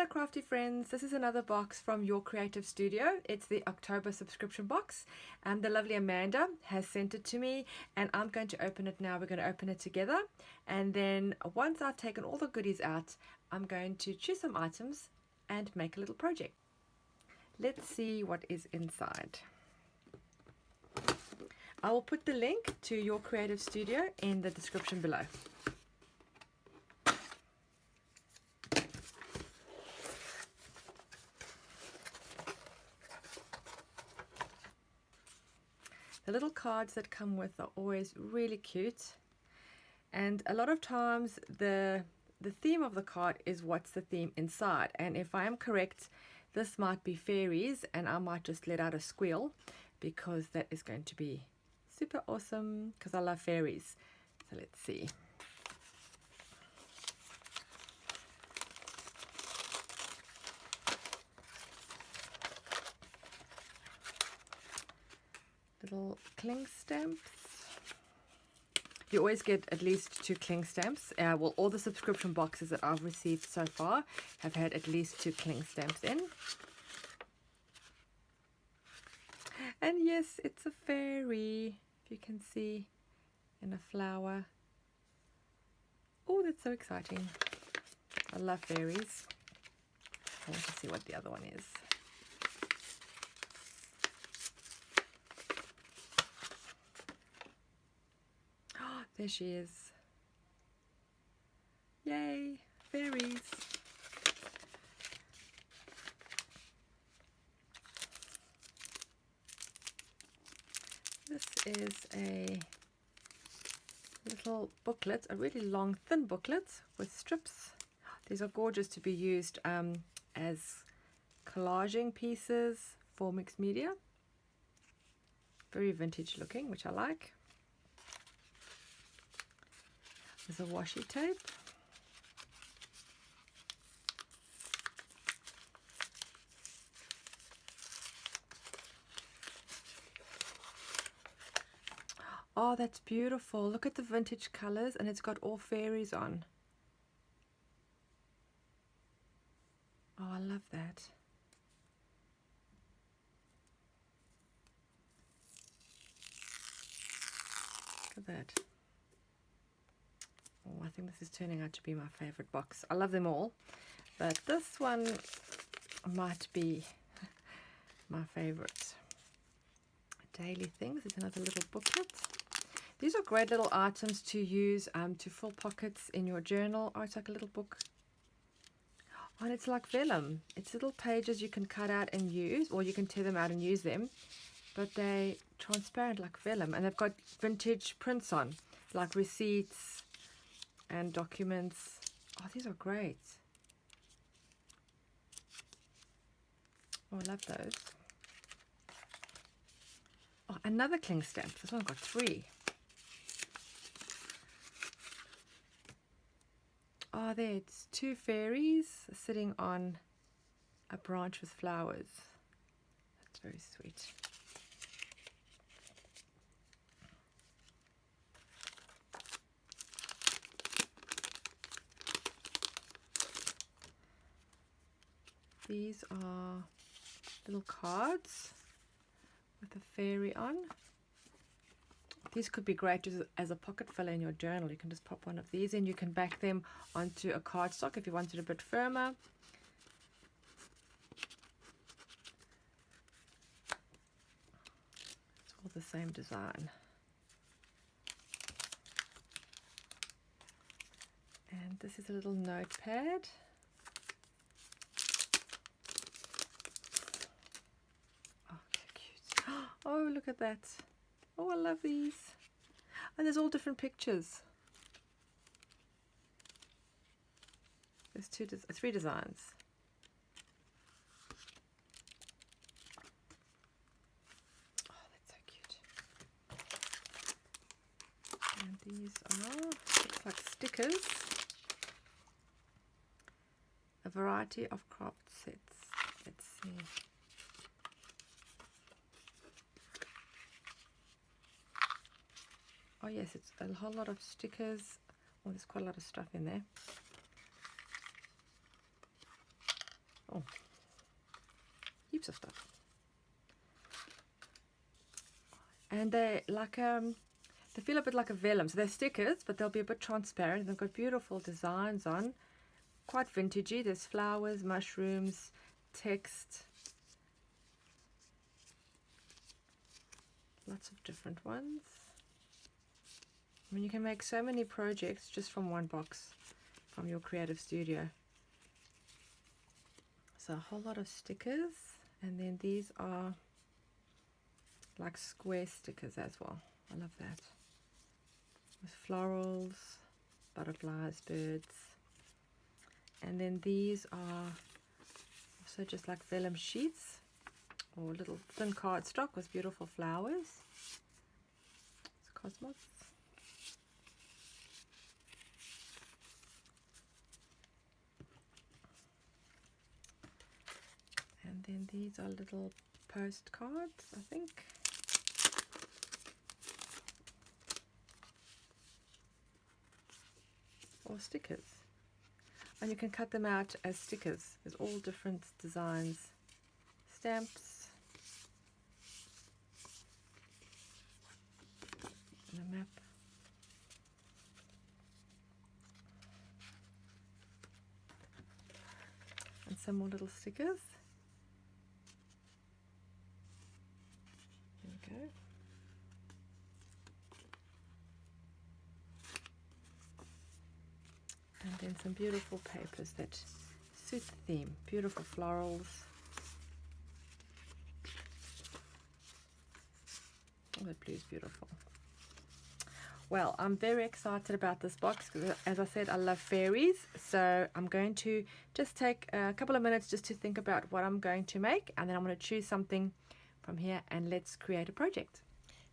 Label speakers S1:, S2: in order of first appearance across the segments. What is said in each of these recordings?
S1: Hello crafty friends, this is another box from Your Creative Studio. It's the October subscription box and the lovely Amanda has sent it to me and I'm going to open it now. We're going to open it together and then once I've taken all the goodies out, I'm going to choose some items and make a little project. Let's see what is inside. I will put the link to Your Creative Studio in the description below. The little cards that come with are always really cute, and a lot of times the theme of the card is what's the theme inside, and if I am correct, this might be fairies and I might just let out a squeal because that is going to be super awesome because I love fairies. So let's see. Little cling stamps. You always get at least 2 cling stamps. Well, all the subscription boxes that I've received so far have had at least 2 cling stamps in. And yes, it's a fairy, if you can see, in a flower. Oh, that's so exciting. I love fairies. I want to see what the other one is. There she is. Yay, fairies. This is a little booklet, a really long, thin booklet with strips. These are gorgeous to be used as collaging pieces for mixed media. Very vintage looking, which I like. There's a washi tape. Oh, that's beautiful. Look at the vintage colors and it's got all fairies on. Oh, I love that. Look at that. Oh, I think this is turning out to be my favorite box. I love them all, but this one might be my favorite. Daily Things is another little booklet. These are great little items to use to fill pockets in your journal. Oh, it's like a little book. Oh, and it's like vellum. It's little pages you can cut out and use, or you can tear them out and use them, but they're transparent like vellum, and they've got vintage prints on, like receipts and documents. Oh, these are great. Oh, I love those. Oh, another cling stamp. This one got 3. Oh, there, it's 2 fairies sitting on a branch with flowers. That's very sweet. These are little cards with a fairy on. These could be great as a pocket filler in your journal. You can just pop one of these in. You can back them onto a cardstock if you want it a bit firmer. It's all the same design. And this is a little notepad. Oh, look at that. Oh, I love these. And there's all different pictures. There's 3 designs. Oh, that's so cute. And these are, looks like stickers. A variety of craft sets. Let's see. Oh yes, it's a whole lot of stickers. Oh, there's quite a lot of stuff in there. Oh, heaps of stuff. And they like they feel a bit like a vellum. So they're stickers, but they'll be a bit transparent. They've got beautiful designs on, quite vintagey. There's flowers, mushrooms, text, lots of different ones. I mean, you can make so many projects just from one box from your creative studio. So a whole lot of stickers, and then these are like square stickers as well. I love that. With florals, butterflies, birds. And then these are also just like vellum sheets or little thin cardstock with beautiful flowers. It's cosmos. And then these are little postcards, I think. Or stickers. And you can cut them out as stickers. There's all different designs. Stamps. And a map. And some more little stickers. There we go. And then some beautiful papers that suit the theme. Beautiful florals. Oh, that blue is beautiful. Well, I'm very excited about this box because, as I said, I love fairies. So I'm going to just take a couple of minutes just to think about what I'm going to make, and then I'm going to choose something from here and let's create a project.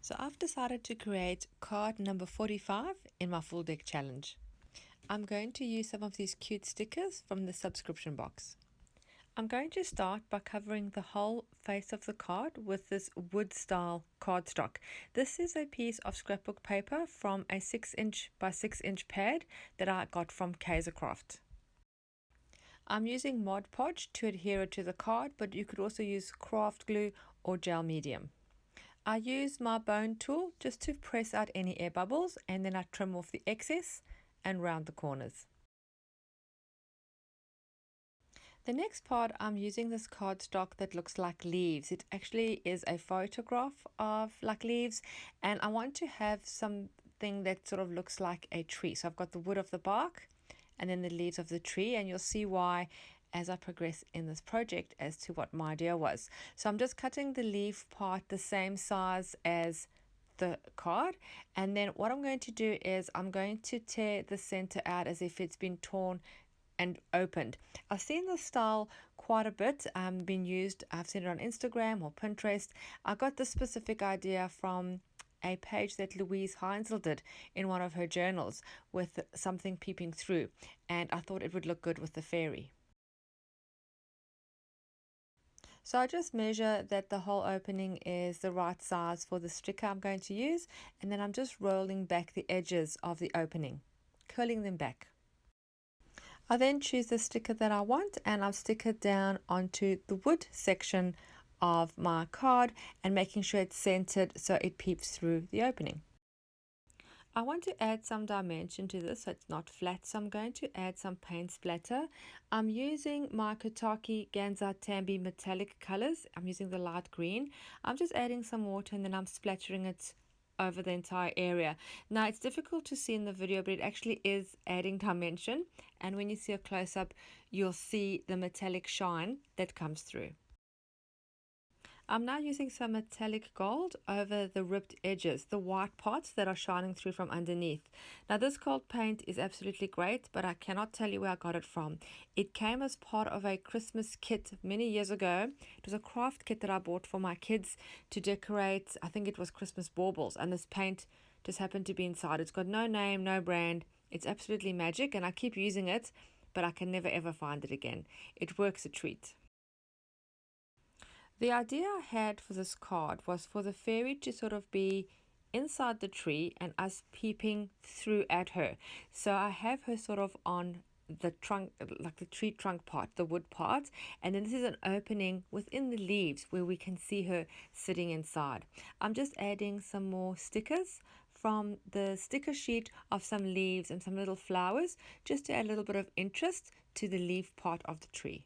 S1: So I've decided to create card number 45 in my full deck challenge. I'm going to use some of these cute stickers from the subscription box. I'm going to start by covering the whole face of the card with this wood style cardstock. This is a piece of scrapbook paper from a 6" by 6" pad that I got from KaiserCraft. I'm using Mod Podge to adhere it to the card, but you could also use craft glue or gel medium. I use my bone tool just to press out any air bubbles, and then I trim off the excess and round the corners. The next part, I'm using this cardstock that looks like leaves. It actually is a photograph of like leaves, and I want to have something that sort of looks like a tree. So I've got the wood of the bark and then the leaves of the tree, and you'll see why as I progress in this project as to what my idea was. So I'm just cutting the leaf part the same size as the card, and then what I'm going to do is I'm going to tear the center out as if it's been torn and opened. I've seen this style quite a bit been used. I've seen it on Instagram or Pinterest. I got this specific idea from a page that Luise Heinzl did in one of her journals with something peeping through, and I thought it would look good with the fairy. So I just measure that the whole opening is the right size for the sticker I'm going to use, and then I'm just rolling back the edges of the opening, curling them back. I then choose the sticker that I want, and I'll stick it down onto the wood section of my card and making sure it's centered so it peeps through the opening. I want to add some dimension to this so it's not flat, so I'm going to add some paint splatter. I'm using my Kuretake Gansai Tambi metallic colors. I'm using the light green. I'm just adding some water and then I'm splattering it over the entire area. Now it's difficult to see in the video, but it actually is adding dimension, and when you see a close-up you'll see the metallic shine that comes through. I'm now using some metallic gold over the ripped edges, the white parts that are shining through from underneath. Now this gold paint is absolutely great, but I cannot tell you where I got it from. It came as part of a Christmas kit many years ago. It was a craft kit that I bought for my kids to decorate, I think it was Christmas baubles, and this paint just happened to be inside. It's got no name, no brand. It's absolutely magic, and I keep using it, but I can never ever find it again. It works a treat. The idea I had for this card was for the fairy to sort of be inside the tree and us peeping through at her. So I have her sort of on the trunk, like the tree trunk part, the wood part, and then this is an opening within the leaves where we can see her sitting inside. I'm just adding some more stickers from the sticker sheet of some leaves and some little flowers, just to add a little bit of interest to the leaf part of the tree.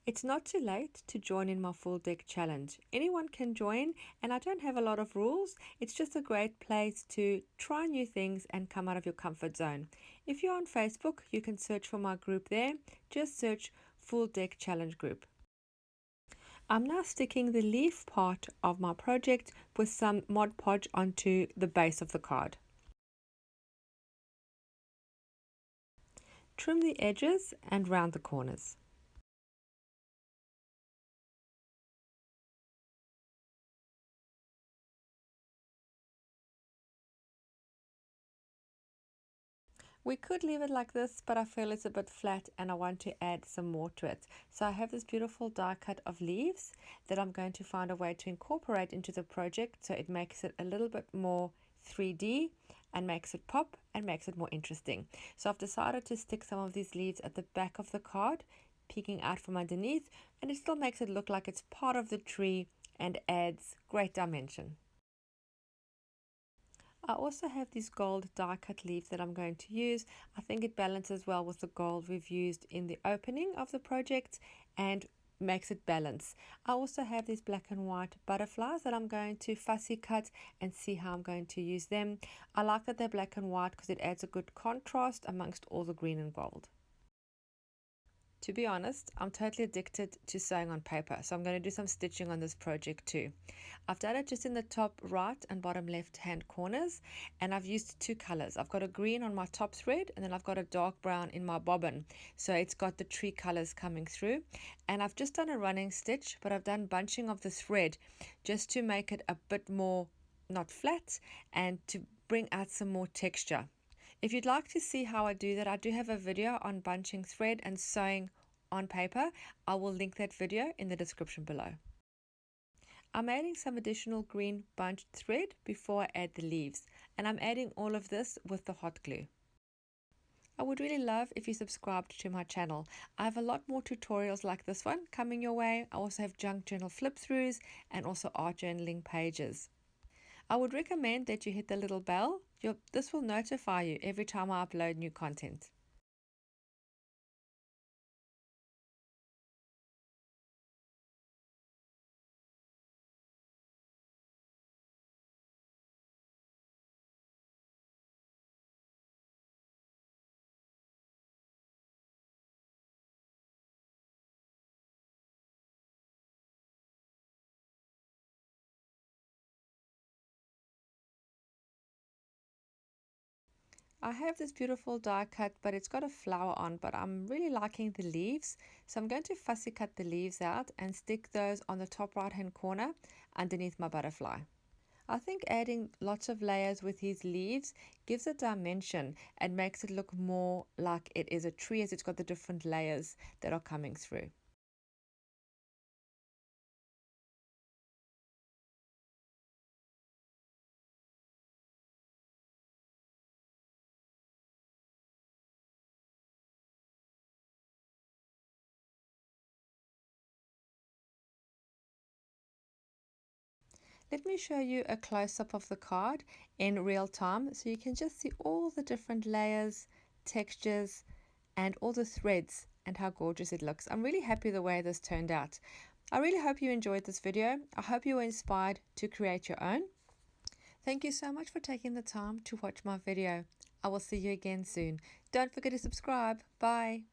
S1: It's not too late to join in my full deck challenge. Anyone can join, and I don't have a lot of rules. It's just a great place to try new things and come out of your comfort zone. If you're on Facebook, you can search for my group there. Just search Full Deck Challenge Group. I'm now sticking the leaf part of my project with some Mod Podge onto the base of the card. Trim the edges and round the corners. We could leave it like this, but I feel it's a bit flat and I want to add some more to it. So I have this beautiful die cut of leaves that I'm going to find a way to incorporate into the project so it makes it a little bit more 3D and makes it pop and makes it more interesting. So I've decided to stick some of these leaves at the back of the card, peeking out from underneath, and it still makes it look like it's part of the tree and adds great dimension. I also have these gold die cut leaves that I'm going to use. I think it balances well with the gold we've used in the opening of the project and makes it balance. I also have these black and white butterflies that I'm going to fussy cut and see how I'm going to use them. I like that they're black and white because it adds a good contrast amongst all the green and gold. To be honest, I'm totally addicted to sewing on paper, so I'm going to do some stitching on this project too. I've done it just in the top right and bottom left hand corners, and I've used two colors. I've got a green on my top thread, and then I've got a dark brown in my bobbin, so it's got the tree colors coming through. And I've just done a running stitch, but I've done bunching of the thread just to make it a bit more not flat and to bring out some more texture. If you'd like to see how I do that, I do have a video on bunching thread and sewing on paper. I will link that video in the description below. I'm adding some additional green bunched thread before I add the leaves, and I'm adding all of this with the hot glue. I would really love if you subscribed to my channel. I have a lot more tutorials like this one coming your way. I also have junk journal flip throughs and also art journaling pages. I would recommend that you hit the little bell. This will notify you every time I upload new content. I have this beautiful die cut, but it's got a flower on, but I'm really liking the leaves. So I'm going to fussy cut the leaves out and stick those on the top right hand corner underneath my butterfly. I think adding lots of layers with these leaves gives it dimension and makes it look more like it is a tree as it's got the different layers that are coming through. Let me show you a close-up of the card in real time so you can just see all the different layers, textures, and all the threads and how gorgeous it looks. I'm really happy the way this turned out. I really hope you enjoyed this video. I hope you were inspired to create your own. Thank you so much for taking the time to watch my video. I will see you again soon. Don't forget to subscribe. Bye.